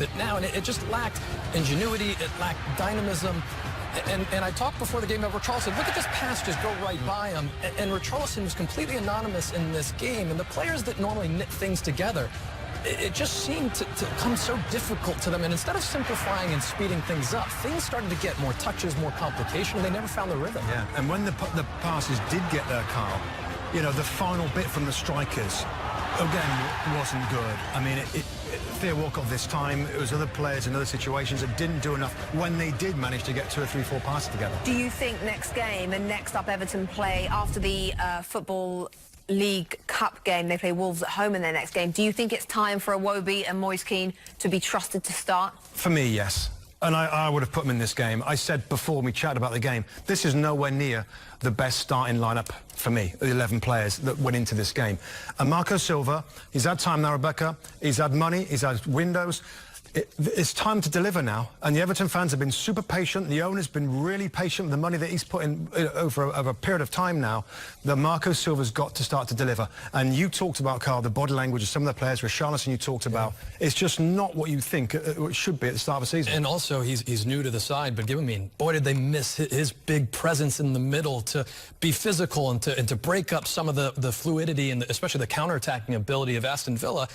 it now, and it just lacked ingenuity, it lacked dynamism. And I talked before the game about Richarlison. Look at this pass just go right by him. And Richarlison was completely anonymous in this game. And the players that normally knit things together, it just seemed to come so difficult to them. And instead of simplifying and speeding things up, things started to get more touches, more complication, and they never found the rhythm. Yeah, and when the passes did get there, Carl, you know, the final bit from the strikers, again, wasn't good. I mean, Theo Walcott this time, it was other players in other situations that didn't do enough when they did manage to get 2 or 3, 4 passes together. Do you think next game and next up Everton play after the Football League Cup game, they play Wolves at home in their next game, do you think it's time for Iwobi and Moise Kean to be trusted to start? For me, yes. And I would have put them in this game. I said before we chatted about the game, this is nowhere near the best starting lineup for me, the 11 players that went into this game. And Marco Silva, he's had time now, Rebecca. He's had money, he's had windows. It's time to deliver now, and the Everton fans have been super patient. The owner's been really patient with the money that he's put in over a period of time now. That Marco Silva's got to start to deliver. And you talked about, Carl, the body language of some of the players. Richarlison, you talked about. It's just not what you think it should be at the start of the season. And also, he's new to the side, but boy, did they miss his big presence in the middle to be physical and to break up some of the fluidity and especially the counterattacking ability of Aston Villa.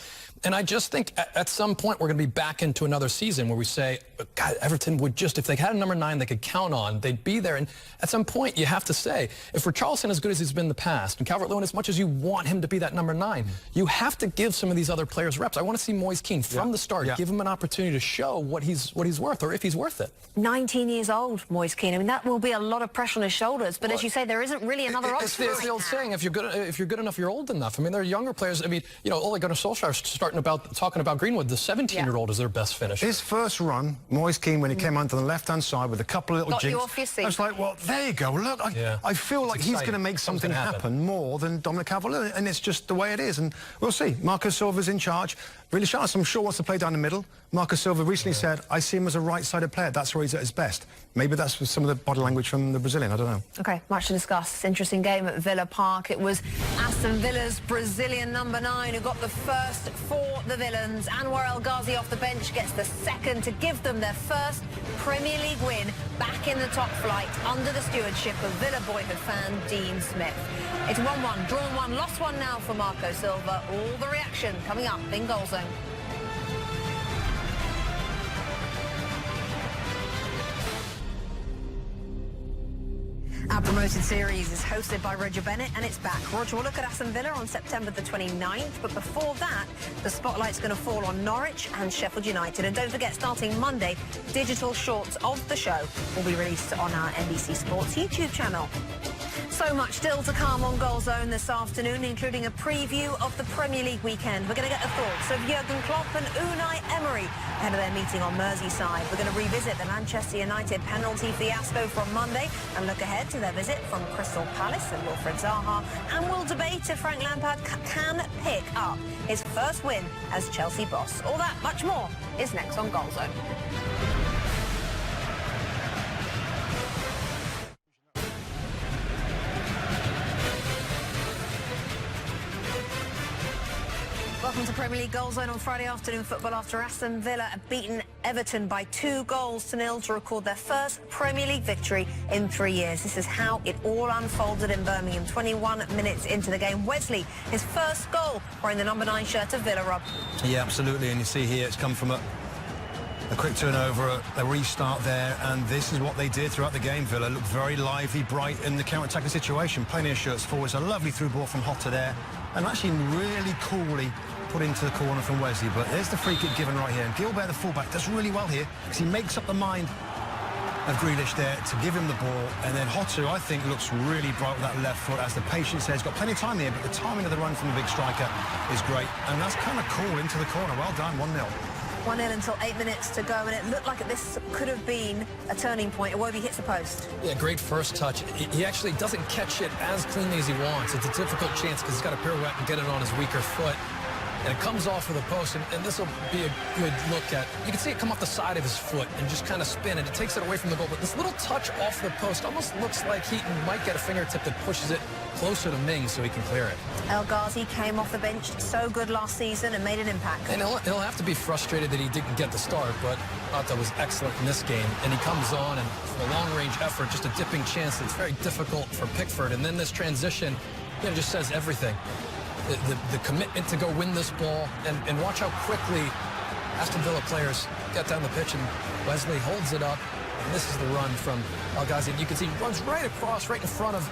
And I just think at some point we're going to be back into another season where we say, God, Everton would just, if they had a number 9 they could count on, they'd be there. And at some point you have to say, if Richarlison as good as he's been in the past, and Calvert-Lewin as much as you want him to be that number 9, you have to give some of these other players reps. I want to see Moise Kean from the start, give him an opportunity to show what he's worth, or if he's worth it. 19 years old, Moise Kean. I mean, that will be a lot of pressure on his shoulders. But as you say, there isn't really another option. It's the old saying, if you're good enough, you're old enough. I mean, there are younger players. I mean, you know, Ole Gunnar Solskjaer talking about Greenwood, the 17-year-old is their best finisher. His first run, Moise Kean, when he came onto the left-hand side with a couple of little jinks, I was like, well, there you go. Look, I feel like he's going to make something happen more than Dominic Calvert-Lewin, and it's just the way it is. And we'll see. Marco Silva's in charge. Really Richarlison, I'm sure, wants to play down the middle. Marco Silva recently said, I see him as a right-sided player. That's where he's at his best. Maybe that's some of the body language from the Brazilian. I don't know. OK, much to discuss. Interesting game at Villa Park. It was Aston Villa's Brazilian number 9 who got the first for the Villains. Anwar El Ghazi off the bench gets the second to give them their first Premier League win back in the top flight under the stewardship of Villa boyhood fan Dean Smith. It's 1-1, drawn 1, lost 1 now for Marco Silva. All the reaction coming up in Goal Zone. Our promoted series is hosted by Roger Bennett, and it's back. Roger will look at Aston Villa on September the 29th, but before that, the spotlight's going to fall on Norwich and Sheffield United. And don't forget, starting Monday, digital shorts of the show will be released on our NBC Sports YouTube channel. So much still to come on Goal Zone this afternoon, including a preview of the Premier League weekend. We're going to get the thoughts of Jurgen Klopp and Unai Emery ahead of their meeting on Merseyside. We're going to revisit the Manchester United penalty fiasco from Monday and look ahead to their visit from Crystal Palace and Wilfred Zaha. And we'll debate if Frank Lampard can pick up his first win as Chelsea boss. All that, much more, is next on Goal Zone. Welcome to Premier League Goal Zone on Friday afternoon football after Aston Villa have beaten Everton by 2-0 to record their first Premier League victory in 3 years. This is how it all unfolded in Birmingham. 21 minutes into the game, Wesley, his first goal, wearing the number 9 shirt of Villa, Rob. Yeah, absolutely. And you see here it's come from a quick turnover, a restart there, and this is what they did throughout the game. Villa looked very lively, bright in the counter-attacking situation. Plenty of shirts forwards, a lovely through ball from Hotter there, and actually really coolly put into the corner from Wesley. But there's the free kick given right here, and Gilbert, the fullback, does really well here because he makes up the mind of Grealish there to give him the ball, and then Hotter, I think, looks really bright with that left foot, as the patience there. He's got plenty of time here, but the timing of the run from the big striker is great, and that's kind of cool into the corner. Well done, 1-0. 1-0 until 8 minutes to go, and it looked like this could have been a turning point. Iwobi hits the post. Yeah, great first touch. He actually doesn't catch it as cleanly as he wants. It's a difficult chance because he's got to pirouette and get it on his weaker foot. and it comes off of the post, and this will be a good look at. You can see it come off the side of his foot and just kind of spin, and it takes it away from the goal. But this little touch off the post almost looks like Heaton might get a fingertip that pushes it closer to Mings so he can clear it. El Ghazi came off the bench so good last season and made an impact. And he'll have to be frustrated that he didn't get the start, but Mata was excellent in this game. And he comes on, and for a long-range effort, just a dipping chance that's very difficult for Pickford. And then this transition, just says everything. The commitment to go win this ball, and watch how quickly Aston Villa players get down the pitch, and Wesley holds it up. And this is the run from El Ghazi. And you can see he runs right across, right in front of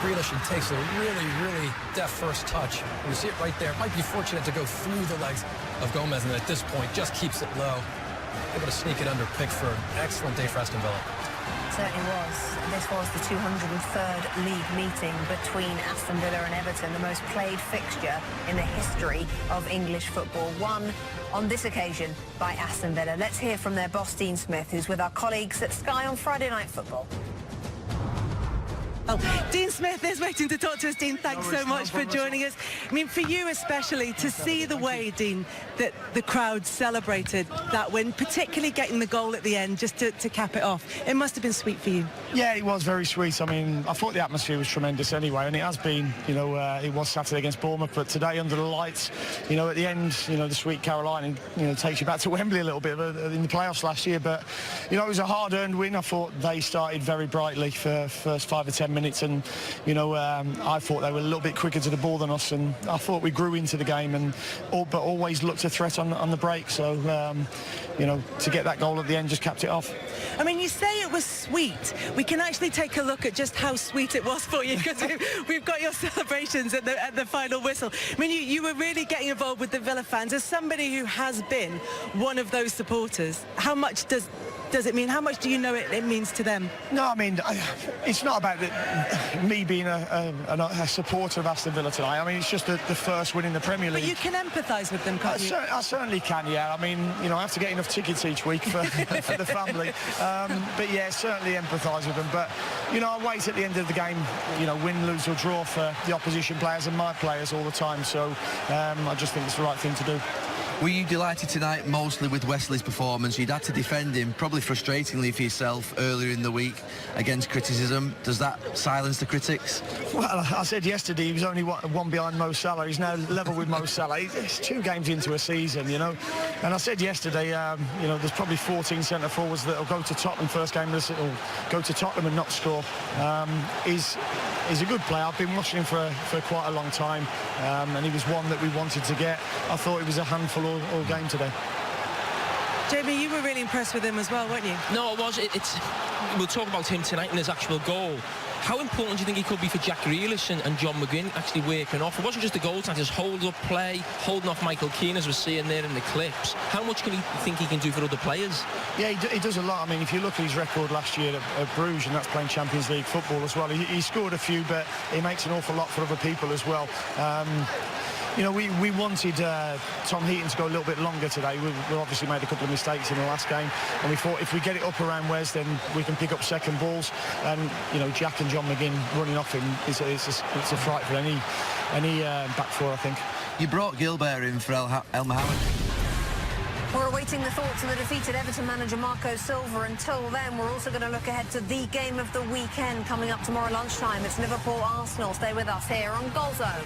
Grealish, and takes a really, really deft first touch. You see it right there. It might be fortunate to go through the legs of Gomez, and at this point just keeps it low. Able to sneak it under Pickford. Excellent day for Aston Villa. Certainly was. This was the 203rd league meeting between Aston Villa and Everton, the most played fixture in the history of English football, won on this occasion by Aston Villa. Let's hear from their boss, Dean Smith, who's with our colleagues at Sky on Friday Night Football. Dean Smith is waiting to talk to us. Dean, thanks so much for joining us. I mean, for you especially, to see the way, Dean, that the crowd celebrated that win, particularly getting the goal at the end just to cap it off, it must have been sweet for you. Yeah, it was very sweet. I mean, I thought the atmosphere was tremendous anyway, and it has been, it was Saturday against Bournemouth, but today under the lights, at the end, the sweet Caroline, takes you back to Wembley a little bit in the playoffs last year, but, it was a hard-earned win. I thought they started very brightly for first 5 or 10 minutes, and I thought they were a little bit quicker to the ball than us, and I thought we grew into the game, but always looked a threat on the break. So to get that goal at the end just capped it off. I mean, you say it was sweet. We can actually take a look at just how sweet it was for you, because we've got your celebrations at the final whistle. I mean, you were really getting involved with the Villa fans. As somebody who has been one of those supporters, how much does it mean? How much do you know it means to them? No, I mean, it's not about me being a supporter of Aston Villa tonight. I mean, it's just the first win in the Premier League. But you can empathise with them, can't you? I certainly can, yeah. I mean, I have to get enough tickets each week for, for the family. But, yeah, certainly empathise with them. But, I wait at the end of the game, win, lose or draw for the opposition players and my players all the time. So I just think it's the right thing to do. Were you delighted tonight mostly with Wesley's performance? You'd had to defend him, probably frustratingly for yourself, earlier in the week against criticism. Does that silence the critics? Well, I said yesterday he was only one behind Mo Salah. He's now level with Mo Salah. It's 2 games into a season, And I said yesterday, there's probably 14 centre-forwards that will go to Tottenham first game. That will go to Tottenham and not score. He's a good player. I've been watching him for quite a long time, and he was one that we wanted to get. I thought he was a handful all game today. Jamie, you were really impressed with him as well, weren't you? No, I was. We'll talk about him tonight and his actual goal. How important do you think he could be for Jack Grealish and John McGinn actually working off? It wasn't just the goal time, just hold-up play, holding off Michael Keane, as we're seeing there in the clips. How much can he think he can do for other players? Yeah, he does a lot. I mean, if you look at his record last year at Bruges, and that's playing Champions League football as well, he scored a few, but he makes an awful lot for other people as well. We wanted Tom Heaton to go a little bit longer today. We obviously made a couple of mistakes in the last game, and we thought if we get it up around Wes, then we can pick up second balls. And Jack and John McGinn running off him it's a fright for any back four, I think. You brought Gilbert in for El Mohamed. We're awaiting the thoughts of the defeated Everton manager Marco Silva. Until then, we're also going to look ahead to the game of the weekend coming up tomorrow lunchtime. It's Liverpool-Arsenal. Stay with us here on Goal Zone.